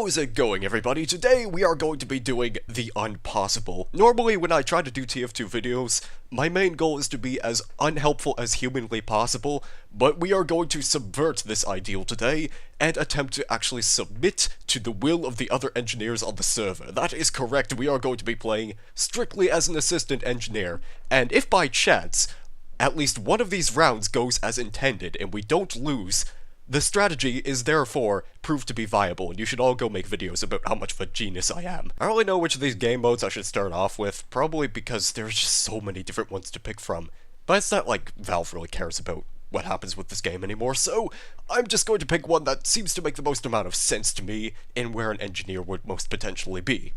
How's it going, everybody? Today we are going to be doing the impossible. Normally when I try to do TF2 videos, my main goal is to be as unhelpful as humanly possible, but we are going to subvert this ideal today and attempt to actually submit to the will of the other engineers on the server. That is correct, we are going to be playing strictly as an assistant engineer, and if by chance, at least one of these rounds goes as intended and we don't lose, the strategy is therefore proved to be viable, and you should all go make videos about how much of a genius I am. I don't really know which of these game modes I should start off with, probably because there's just so many different ones to pick from. But it's not like Valve really cares about what happens with this game anymore, so I'm just going to pick one that seems to make the most amount of sense to me in where an engineer would most potentially be.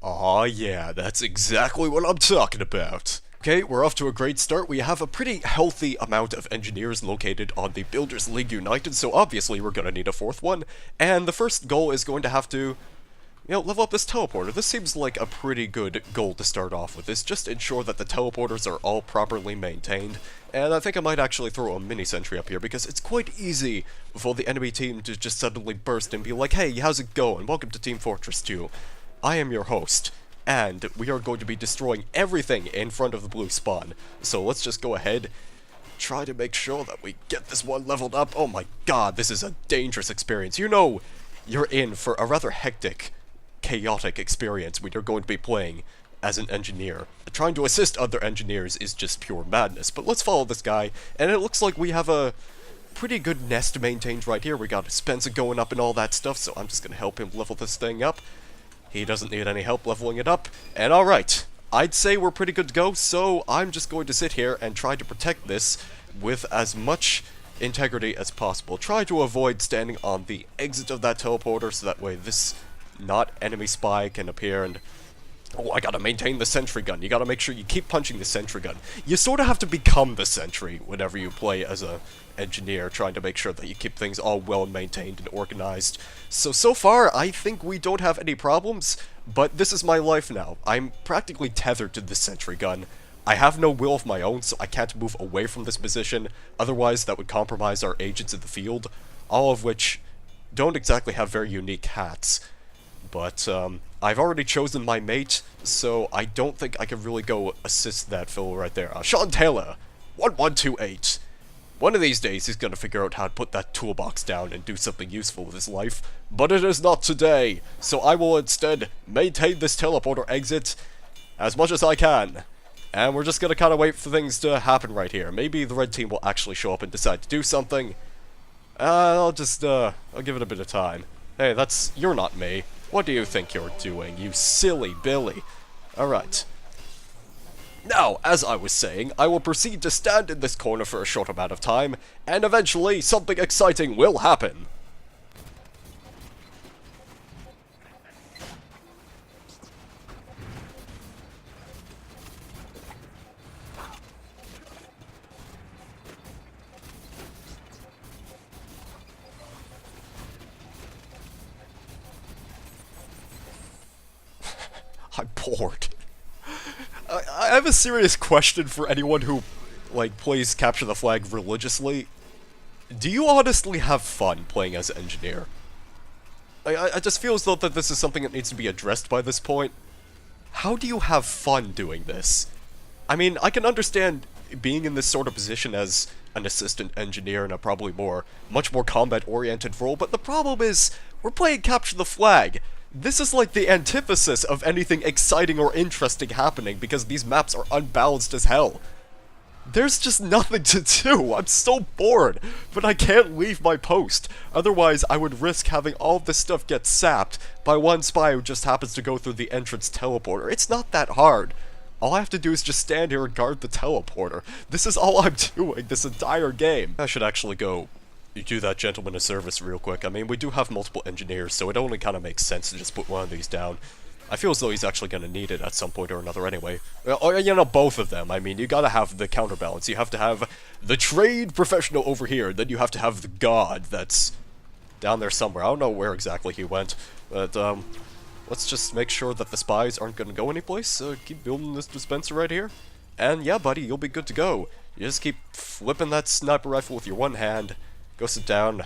Aw yeah, that's exactly what I'm talking about. Okay, we're off to a great start. We have a pretty healthy amount of engineers located on the Builders League United, so obviously we're going to need a fourth one. And the first goal is going to have to, level up this teleporter. This seems like a pretty good goal to start off with. This just ensure that the teleporters are all properly maintained. And I think I might actually throw a mini sentry up here because it's quite easy for the enemy team to just suddenly burst and be like, hey, how's it going? Welcome to Team Fortress 2. I am your host. And we are going to be destroying everything in front of the blue spawn. So let's just go ahead, try to make sure that we get this one leveled up. Oh my god, this is a dangerous experience. You know, you're in for a rather hectic, chaotic experience when you're going to be playing as an engineer. Trying to assist other engineers is just pure madness. But let's follow this guy, and it looks like we have a pretty good nest maintained right here. We got Spencer going up and all that stuff, so I'm just going to help him level this thing up. He doesn't need any help leveling it up, and alright, I'd say we're pretty good to go, so I'm just going to sit here and try to protect this with as much integrity as possible. Try to avoid standing on the exit of that teleporter, so that way this not enemy spy can appear and... Oh, I gotta maintain the sentry gun. You gotta make sure you keep punching the sentry gun. You sort of have to become the sentry whenever you play as a engineer, trying to make sure that you keep things all well maintained and organized. So far, I think we don't have any problems, but this is my life now. I'm practically tethered to this sentry gun. I have no will of my own, so I can't move away from this position, otherwise that would compromise our agents in the field, all of which don't exactly have very unique hats. But, I've already chosen my mate, so I don't think I can really go assist that fellow right there. Sean Taylor, 1128. One of these days he's gonna figure out how to put that toolbox down and do something useful with his life, but it is not today, so I will instead maintain this teleporter exit as much as I can. And we're just gonna kinda wait for things to happen right here. Maybe the red team will actually show up and decide to do something. I'll give it a bit of time. Hey, you're not me. What do you think you're doing, you silly Billy? Alright. Now, as I was saying, I will proceed to stand in this corner for a short amount of time, and eventually something exciting will happen. I'm bored. I have a serious question for anyone who, plays Capture the Flag religiously. Do you honestly have fun playing as an engineer? I just feel as though that this is something that needs to be addressed by this point. How do you have fun doing this? I mean, I can understand being in this sort of position as an assistant engineer in a probably much more combat-oriented role, but the problem is, we're playing Capture the Flag. This is like the antithesis of anything exciting or interesting happening because these maps are unbalanced as hell. There's just nothing to do. I'm so bored, but I can't leave my post. Otherwise, I would risk having all of this stuff get sapped by one spy who just happens to go through the entrance teleporter. It's not that hard. All I have to do is just stand here and guard the teleporter. This is all I'm doing this entire game. I should actually go do that gentleman a service real quick. I mean, we do have multiple engineers, so it only kind of makes sense to just put one of these down. I feel as though he's actually going to need it at some point or another anyway. Or, both of them. I mean, you gotta have the counterbalance. You have to have the trade professional over here, then you have to have the god that's down there somewhere. I don't know where exactly he went, but, let's just make sure that the spies aren't going to go anyplace. Keep building this dispenser right here. And yeah, buddy, you'll be good to go. You just keep flipping that sniper rifle with your one hand. Go sit down,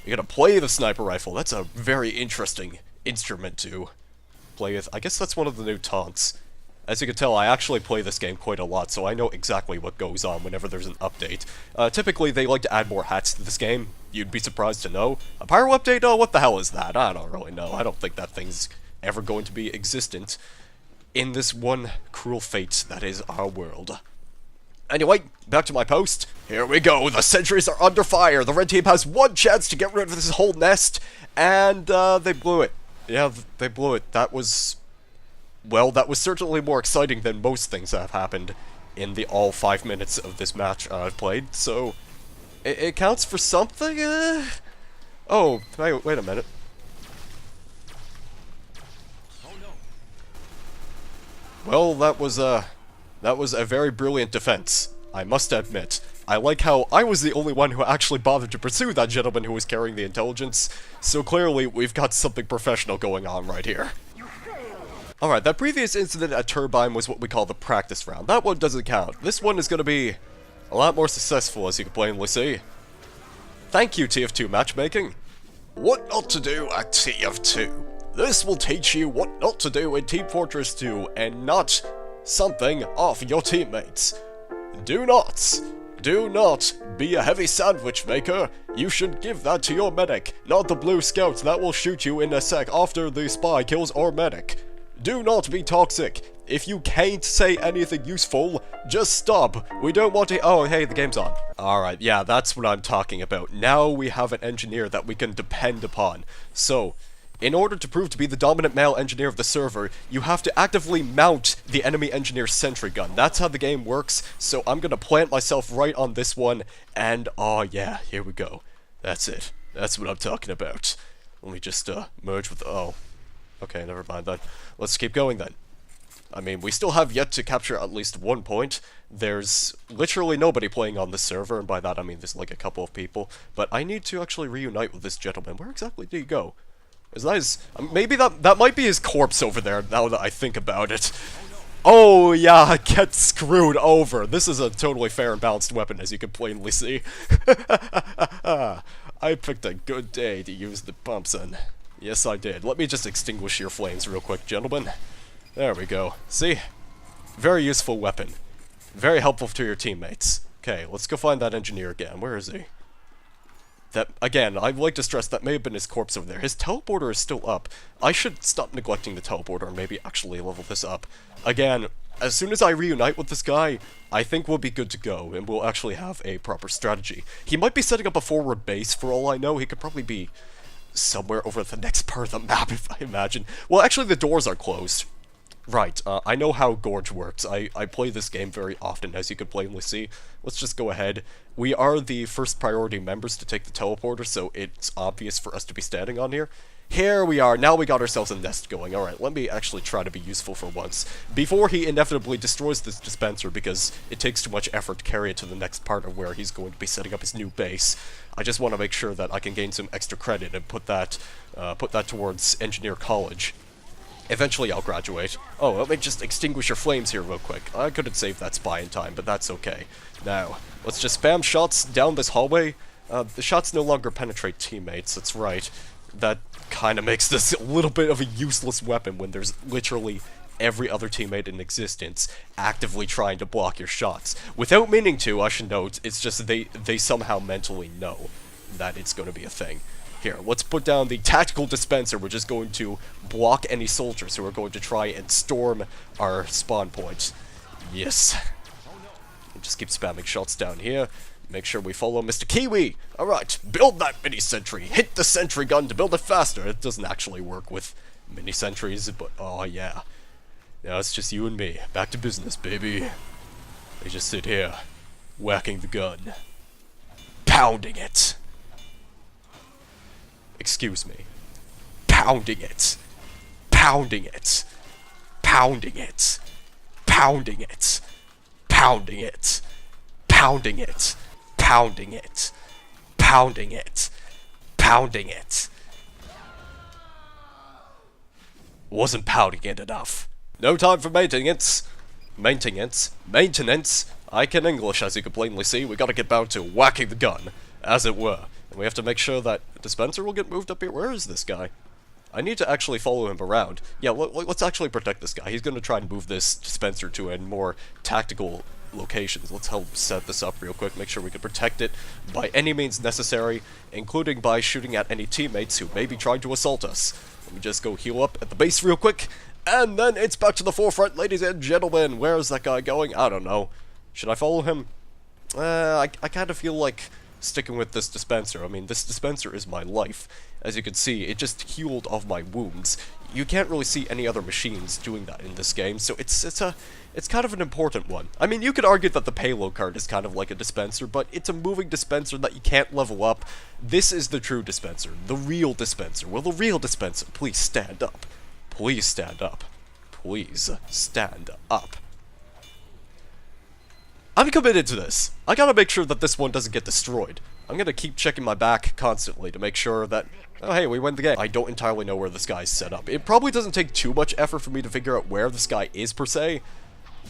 You're gonna play the sniper rifle. That's a very interesting instrument to play with. I guess that's one of the new taunts. As you can tell, I actually play this game quite a lot, so I know exactly what goes on whenever there's an update. Typically, they like to add more hats to this game. You'd be surprised to know. A pyro update? Oh, what the hell is that? I don't really know. I don't think that thing's ever going to be existent in this one cruel fate that is our world. Anyway, back to my post. Here we go. The sentries are under fire. The red team has one chance to get rid of this whole nest, and they blew it. Yeah, they blew it. That was... well, that was certainly more exciting than most things that have happened in the all 5 minutes of this match I've played, so... It counts for something? Oh, wait a minute. Well, that was a very brilliant defense, I must admit. I like how I was the only one who actually bothered to pursue that gentleman who was carrying the intelligence, so clearly we've got something professional going on right here. Alright, that previous incident at Turbine was what we call the practice round. That one doesn't count. This one is going to be a lot more successful, as you can plainly see. Thank you, TF2 matchmaking. What not to do at TF2. This will teach you what not to do in Team Fortress 2 and not something off your teammates. Do not be a heavy sandwich maker. You should give that to your medic, not the blue scout that will shoot you in a sec after the spy kills our medic. Do not be toxic. If you can't say anything useful, just stop. We don't want to- oh, hey, the game's on. Alright, yeah, that's what I'm talking about. Now we have an engineer that we can depend upon. So, in order to prove to be the dominant male engineer of the server, you have to actively mount the enemy engineer's sentry gun. That's how the game works, so I'm gonna plant myself right on this one, and oh yeah, here we go. That's it. That's what I'm talking about. Let me just, merge with- oh. Okay, never mind then. Let's keep going then. I mean, we still have yet to capture at least 1 point. There's literally nobody playing on this server, and by that I mean there's like a couple of people. But I need to actually reunite with this gentleman. Where exactly did he go? Is that his... maybe that might be his corpse over there, now that I think about it. Oh yeah, get screwed over. This is a totally fair and balanced weapon, as you can plainly see. I picked a good day to use the pumps in. Yes, I did. Let me just extinguish your flames real quick, gentlemen. There we go. See? Very useful weapon. Very helpful to your teammates. Okay, let's go find that engineer again. Where is he? That, again, I'd like to stress that may have been his corpse over there. His teleporter is still up. I should stop neglecting the teleporter and maybe actually level this up. Again, as soon as I reunite with this guy, I think we'll be good to go, and we'll actually have a proper strategy. He might be setting up a forward base, for all I know. He could probably be somewhere over the next part of the map, if I imagine. Well, actually, the doors are closed. Right, I know how Gorge works. I play this game very often, as you can plainly see. Let's just go ahead. We are the first priority members to take the teleporter, so it's obvious for us to be standing on here. Here we are, now we got ourselves a nest going. Alright, let me actually try to be useful for once. Before he inevitably destroys this dispenser, because it takes too much effort to carry it to the next part of where he's going to be setting up his new base, I just want to make sure that I can gain some extra credit and put that towards Engineer College. Eventually I'll graduate. Oh, let me just extinguish your flames here real quick. I couldn't save that spy in time, but that's okay. Now, let's just spam shots down this hallway. The shots no longer penetrate teammates, that's right. That kind of makes this a little bit of a useless weapon when there's literally every other teammate in existence actively trying to block your shots. Without meaning to, I should note, it's just they somehow mentally know that it's going to be a thing. Here, let's put down the tactical dispenser, which is going to block any soldiers who are going to try and storm our spawn point. Yes. Just keep spamming shots down here. Make sure we follow Mr. Kiwi. Alright, build that mini-sentry. Hit the sentry gun to build it faster. It doesn't actually work with mini-sentries, but oh yeah. Now it's just you and me. Back to business, baby. They just sit here, whacking the gun. Pounding it. Excuse me. Pounding it. Pounding it. Pounding it. Pounding it. Pounding it. Pounding it. Pounding it. Pounding it. Pounding it. Wasn't pounding it enough. No time for maintenance. Maintenance. I can English, as you can plainly see. We gotta get back to whacking the gun, as it were. And we have to make sure that the dispenser will get moved up here. Where is this guy? I need to actually follow him around. Yeah, let's actually protect this guy. He's going to try and move this dispenser to a more tactical locations. Let's help set this up real quick, make sure we can protect it by any means necessary, including by shooting at any teammates who may be trying to assault us. Let me just go heal up at the base real quick, and then it's back to the forefront, ladies and gentlemen. Where's that guy going? I don't know. Should I follow him? I kind of feel like sticking with this dispenser. I mean, this dispenser is my life. As you can see, it just healed off my wounds. You can't really see any other machines doing that in this game, so it's kind of an important one. I mean, you could argue that the payload card is kind of like a dispenser, but it's a moving dispenser that you can't level up. This is the true dispenser, the real dispenser. Will the real dispenser please stand up? Please stand up. Please stand up. I'm committed to this. I gotta make sure that this one doesn't get destroyed. I'm gonna keep checking my back constantly to make sure that, oh hey, we win the game. I don't entirely know where this guy's set up. It probably doesn't take too much effort for me to figure out where this guy is per se,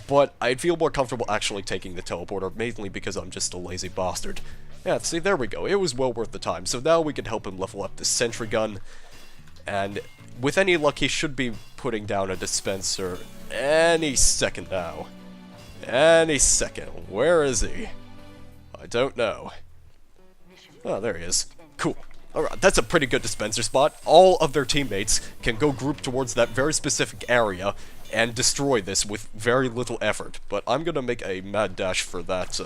but I'd feel more comfortable actually taking the teleporter, mainly because I'm just a lazy bastard. Yeah, see, there we go. It was well worth the time. So now we can help him level up this sentry gun, and with any luck, he should be putting down a dispenser any second now. Any second. Where is he? I don't know. Oh, there he is. Cool. Alright, that's a pretty good dispenser spot. All of their teammates can go group towards that very specific area and destroy this with very little effort. But I'm gonna make a mad dash for that,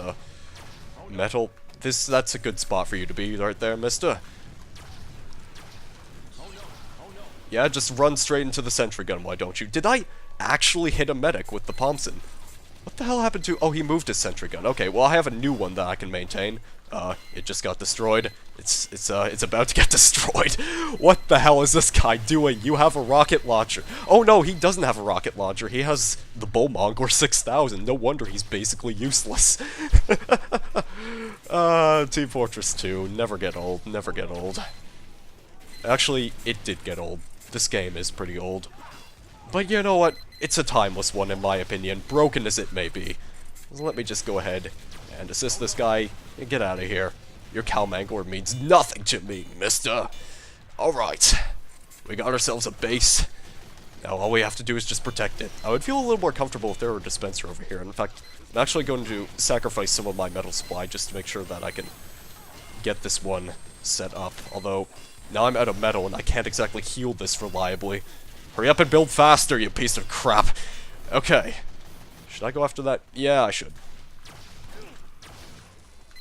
metal. That's a good spot for you to be right there, mister. Yeah, just run straight into the sentry gun, why don't you? Did I actually hit a medic with the Thompson? What the hell happened to... Oh, he moved his sentry gun. Okay, well, I have a new one that I can maintain. It just got destroyed. It's about to get destroyed. What the hell is this guy doing? You have a rocket launcher. Oh, no, he doesn't have a rocket launcher. He has the Bullmonger 6000. No wonder he's basically useless. Team Fortress 2. Never get old. Never get old. Actually, it did get old. This game is pretty old. But you know what? It's a timeless one in my opinion, broken as it may be. So let me just go ahead and assist this guy and get out of here. Your cow mangler means nothing to me, mister. Alright. We got ourselves a base. Now all we have to do is just protect it. I would feel a little more comfortable if there were a dispenser over here. In fact, I'm actually going to sacrifice some of my metal supply just to make sure that I can get this one set up. Although, now I'm out of metal and I can't exactly heal this reliably. Hurry up and build faster, you piece of crap. Okay. Should I go after that? Yeah, I should.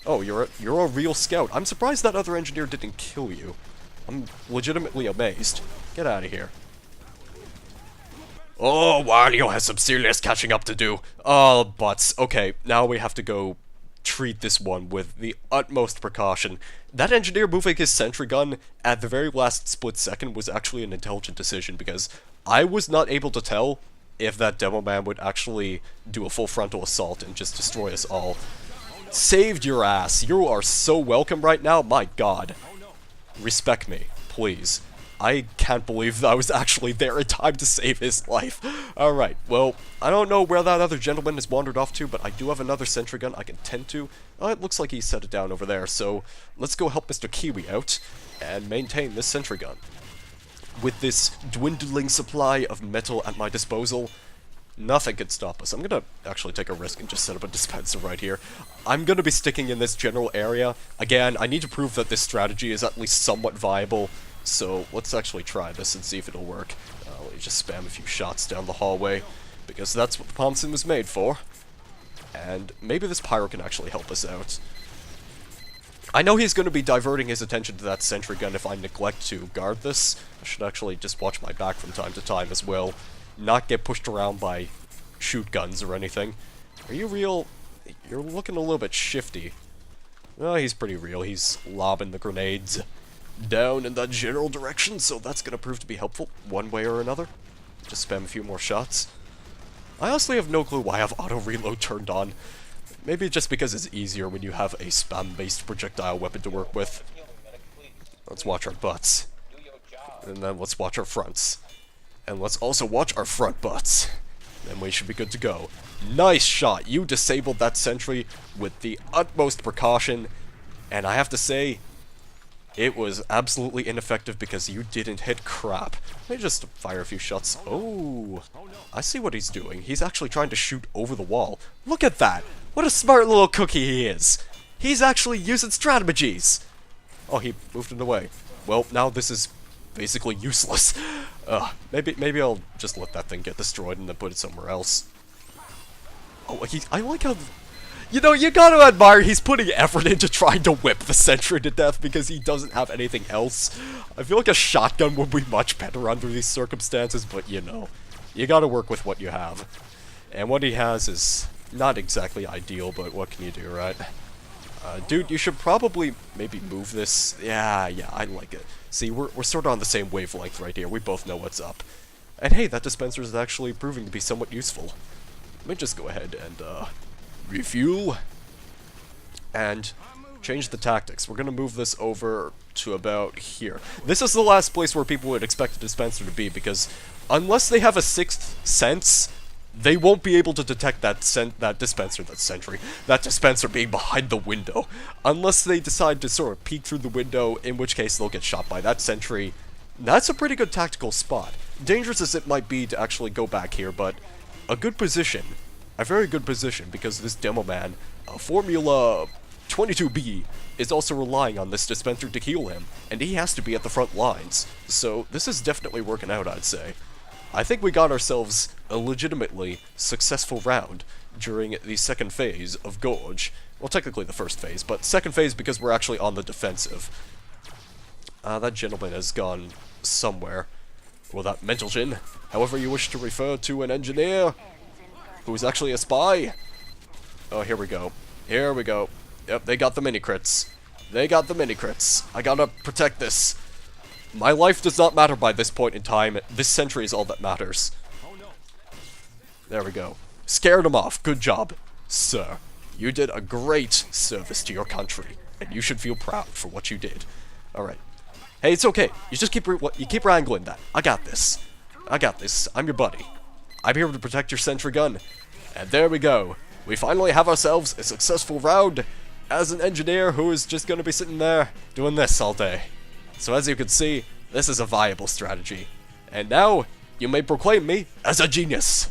Oh, you're a real scout. I'm surprised that other engineer didn't kill you. I'm legitimately amazed. Get out of here. Oh, Wario has some serious catching up to do. Oh, butts. Okay, now we have to go treat this one with the utmost precaution. That engineer moving his sentry gun at the very last split second was actually an intelligent decision, because I was not able to tell if that demo man would actually do a full frontal assault and just destroy us all. Saved your ass. You are so welcome right now, my god. Respect me, please. I can't believe that I was actually there in time to save his life. Alright, well, I don't know where that other gentleman has wandered off to, but I do have another sentry gun I can tend to. It looks like he set it down over there, so let's go help Mr. Kiwi out and maintain this sentry gun. With this dwindling supply of metal at my disposal, nothing could stop us. I'm gonna actually take a risk and just set up a dispenser right here. I'm gonna be sticking in this general area. Again, I need to prove that this strategy is at least somewhat viable. So let's actually try this and see if it'll work. Let me just spam a few shots down the hallway, because that's what the Thompson was made for. And maybe this pyro can actually help us out. I know he's going to be diverting his attention to that sentry gun if I neglect to guard this. I should actually just watch my back from time to time as well. Not get pushed around by shoot guns or anything. Are you real? You're looking a little bit shifty. Oh, he's pretty real. He's lobbing the grenades down in that general direction, so that's gonna prove to be helpful one way or another. Just spam a few more shots. I honestly have no clue why I have auto reload turned on. Maybe just because it's easier when you have a spam-based projectile weapon to work with. Let's watch our butts. And then let's watch our fronts. And let's also watch our front butts. Then we should be good to go. Nice shot! You disabled that sentry with the utmost precaution. And I have to say, It was absolutely ineffective because you didn't hit crap. Let me just fire a few shots. Oh, I see what he's doing. He's actually trying to shoot over the wall. Look at that! What a smart little cookie he is! He's actually using strategies! Oh, he moved it away. Well, now this is basically useless. Maybe I'll just let that thing get destroyed and then put it somewhere else. Oh, I like how... You know, you gotta admire he's putting effort into trying to whip the sentry to death because he doesn't have anything else. I feel like a shotgun would be much better under these circumstances, but you know, you gotta work with what you have. And what he has is not exactly ideal, but what can you do, right? Dude, you should probably maybe move this. Yeah, I like it. See, we're sort of on the same wavelength right here. We both know what's up. And hey, that dispenser is actually proving to be somewhat useful. Let me just go ahead and, refuel. And change the tactics. We're gonna move this over to about here. This is the last place where people would expect a dispenser to be, because unless they have a sixth sense, they won't be able to detect that dispenser being behind the window. Unless they decide to sort of peek through the window, in which case they'll get shot by that sentry. That's a pretty good tactical spot. Dangerous as it might be to actually go back here, but a good position. A very good position, because this demo man, Formula 22B, is also relying on this dispenser to heal him, and he has to be at the front lines. So this is definitely working out, I'd say. I think we got ourselves a legitimately successful round during the second phase of Gorge. Well, technically the first phase, but second phase because we're actually on the defensive. That gentleman has gone somewhere. Or that mentalgen, however you wish to refer to an engineer, who's actually a spy. Oh, here we go. Here we go. Yep, they got the mini-crits. They got the mini-crits. I gotta protect this. My life does not matter by this point in time. This sentry is all that matters. There we go. Scared him off. Good job, sir. You did a great service to your country, and you should feel proud for what you did. Alright. Hey, it's okay. You just keep wrangling that. I got this. I got this. I'm your buddy. I'm here to protect your sentry gun. And there we go. We finally have ourselves a successful round as an engineer who is just going to be sitting there doing this all day. So as you can see, this is a viable strategy. And now, you may proclaim me as a genius.